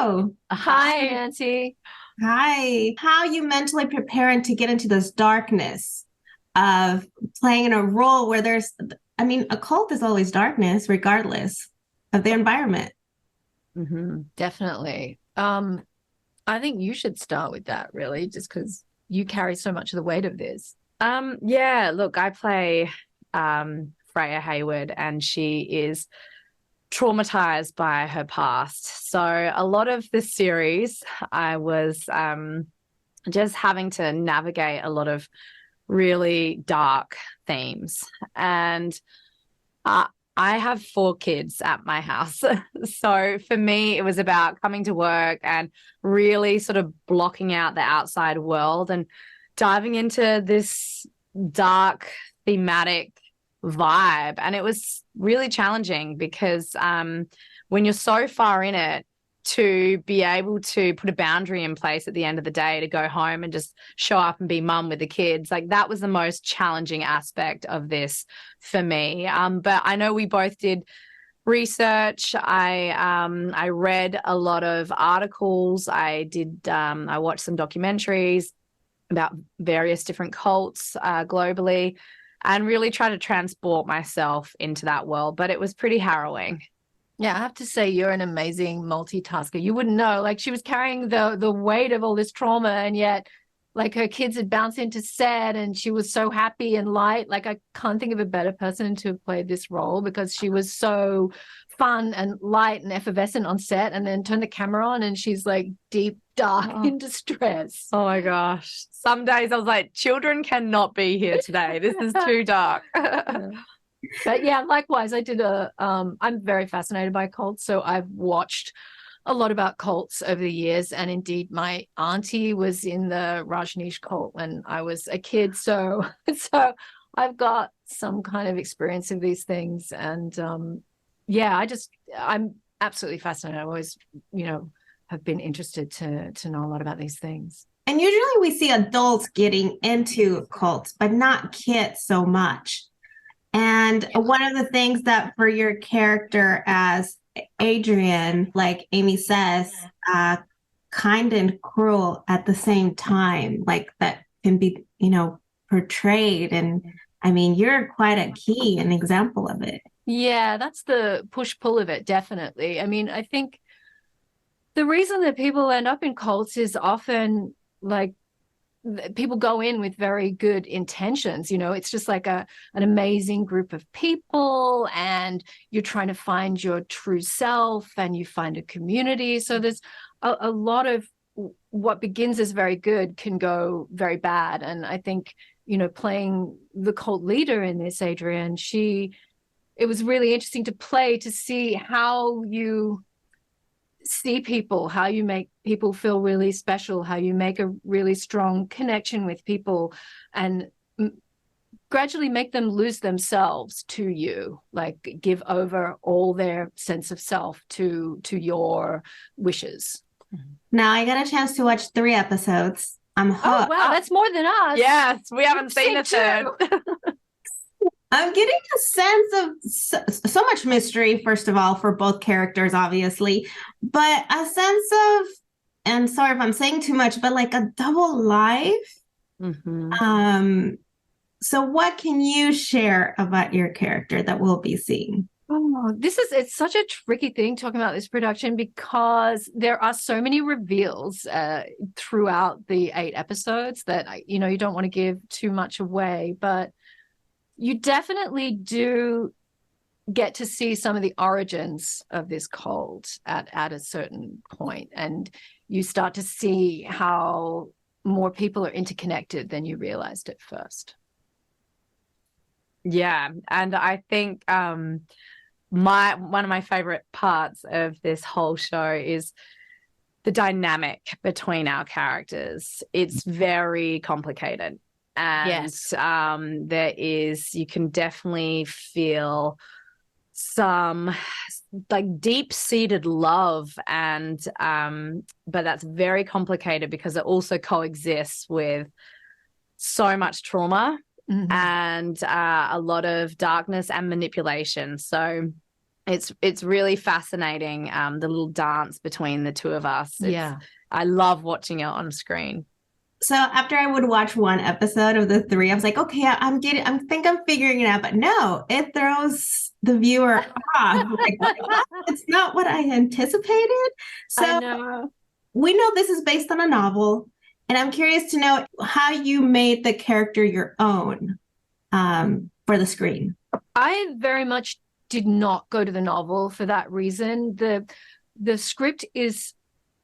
Hello. Hi, Nancy. Hi. How are you mentally preparing to get into this darkness of playing in a role where a cult is always darkness, regardless of the environment. Definitely. I think you should start with that, really, just because you carry so much of the weight of this. Yeah, look, I play Freya Hayward, and she is traumatized by her past. So a lot of the series, I was just having to navigate a lot of really dark themes. And uh, I have four kids at my house. So for me, it was about coming to work and really sort of blocking out the outside world and diving into this dark thematic vibe. And it was really challenging because when you're so far in it, to be able to put a boundary in place at the end of the day to go home and just show up and be mum with the kids, like that was the most challenging aspect of this for me. But I know we both did research. I read a lot of articles. I watched some documentaries about various different cults globally, and really try to transport myself into that world. But it was pretty harrowing. Yeah, I have to say you're an amazing multitasker. You wouldn't know, like she was carrying the weight of all this trauma, and yet like her kids had bounced into set and she was so happy and light. Like I can't think of a better person to have played this role because she was so fun and light and effervescent on set, and then turn the camera on and she's like deep, dark in distress. Oh my gosh. Some days I was like, children cannot be here today. This is too dark. Yeah. But yeah, likewise, I'm very fascinated by cults. So I've watched a lot about cults over the years. And indeed, my auntie was in the Rajneesh cult when I was a kid. So I've got some kind of experience of these things. And yeah, I'm absolutely fascinated. I always, have been interested to know a lot about these things. And usually we see adults getting into cults, but not kids so much. And one of the things that for your character as Adrian, like Amy says, kind and cruel at the same time, like that can be, portrayed. And I mean, you're quite a key, an example of it. Yeah, that's the push-pull of it, definitely. I mean, I think the reason that people end up in cults is often like people go in with very good intentions. It's just like an amazing group of people, and you're trying to find your true self and you find a community. So there's a lot of what begins as very good can go very bad. And I think, playing the cult leader in this, Adrienne, it was really interesting to play, to see how you see people, how you make people feel really special, how you make a really strong connection with people, and gradually make them lose themselves to you, like give over all their sense of self to your wishes. Now I got a chance to watch 3 episodes. I'm hooked. Oh wow, that's more than us. Yes, we haven't seen the third. I'm getting a sense of so much mystery, first of all, for both characters, obviously, but a sense of, and sorry if I'm saying too much, but like a double life. So what can you share about your character that we'll be seeing? Oh, it's such a tricky thing talking about this production because there are so many reveals throughout the 8 episodes that, you don't want to give too much away, but you definitely do get to see some of the origins of this cult at a certain point, and you start to see how more people are interconnected than you realized at first. Yeah, and I think one of my favorite parts of this whole show is the dynamic between our characters. It's very complicated. And yes. You can definitely feel some like deep-seated love, and but that's very complicated because it also coexists with so much trauma and a lot of darkness and manipulation. So It's really fascinating, the little dance between the two of us. Yeah. I love watching it on screen. So after I would watch one episode of the three, I was like, okay, I think I'm figuring it out. But no, it throws the viewer off. Like, what? It's not what I anticipated. I So know. we know this is based on a novel, and I'm curious to know how you made the character your own for the screen. I very much did not go to the novel for that reason. The script is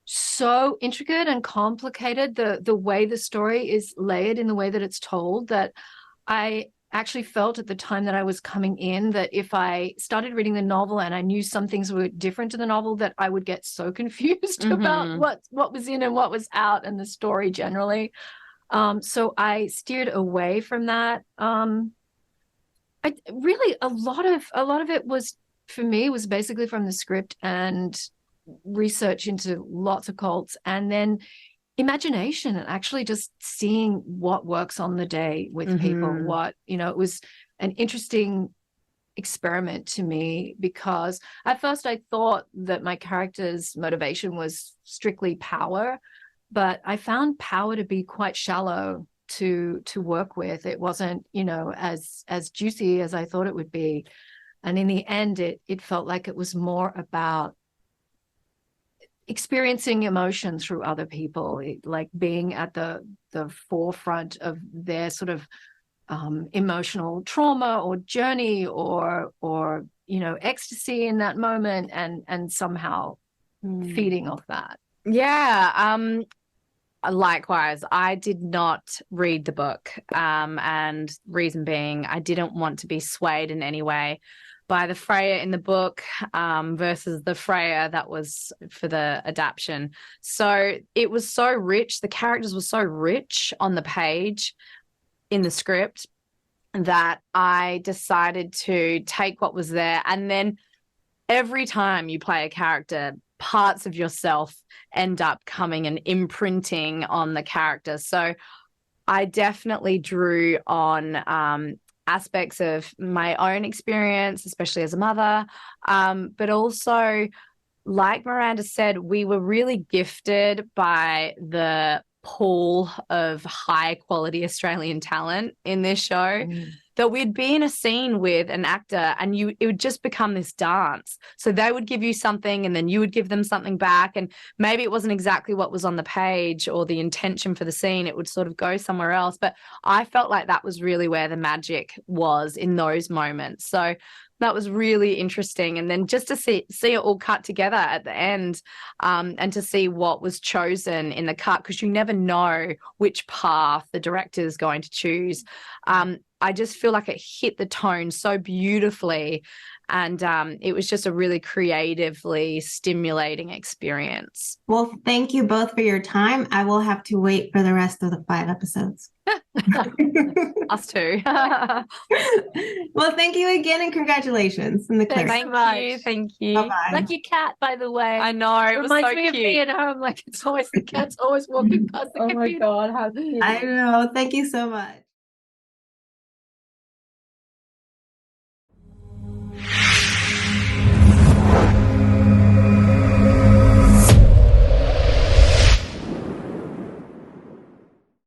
so intricate and complicated, the way the story is layered in the way that it's told, that I actually felt at the time that I was coming in that if I started reading the novel and I knew some things were different to the novel, that I would get so confused about what was in and what was out and the story generally. So I steered away from that. I really a lot of it was, for me, was basically from the script and research into lots of cults, and then imagination and actually just seeing what works on the day with people. What, it was an interesting experiment to me, because at first I thought that my character's motivation was strictly power, but I found power to be quite shallow to work with. It wasn't, as juicy as I thought it would be. And in the end, it felt like it was more about experiencing emotion through other people, like being at the forefront of their sort of emotional trauma or journey or ecstasy in that moment, and somehow feeding off that. Yeah. Likewise, I did not read the book, and reason being, I didn't want to be swayed in any way by the Freya in the book versus the Freya that was for the adaptation. So it was so rich. The characters were so rich on the page in the script that I decided to take what was there. And then every time you play a character, parts of yourself end up coming and imprinting on the character. So I definitely drew on aspects of my own experience, especially as a mother, but also, like Miranda said, we were really gifted by the pool of high quality Australian talent in this show, that we'd be in a scene with an actor and it would just become this dance. So they would give you something and then you would give them something back, and maybe it wasn't exactly what was on the page or the intention for the scene. It would sort of go somewhere else, but I felt like that was really where the magic was in those moments. So that was really interesting. And then just to see it all cut together at the end, and to see what was chosen in the cut, because you never know which path the director is going to choose. I just feel like it hit the tone so beautifully, and it was just a really creatively stimulating experience. Well, thank you both for your time. I will have to wait for the rest of the 5 episodes. Us too. Well, thank you again, and congratulations in the clear. Thank you. Bye-bye. Like your cat, by the way. I know, it was reminds so me of cute. me at home. Like the cat's always walking past the computer. God, how cute. I know. Thank you so much.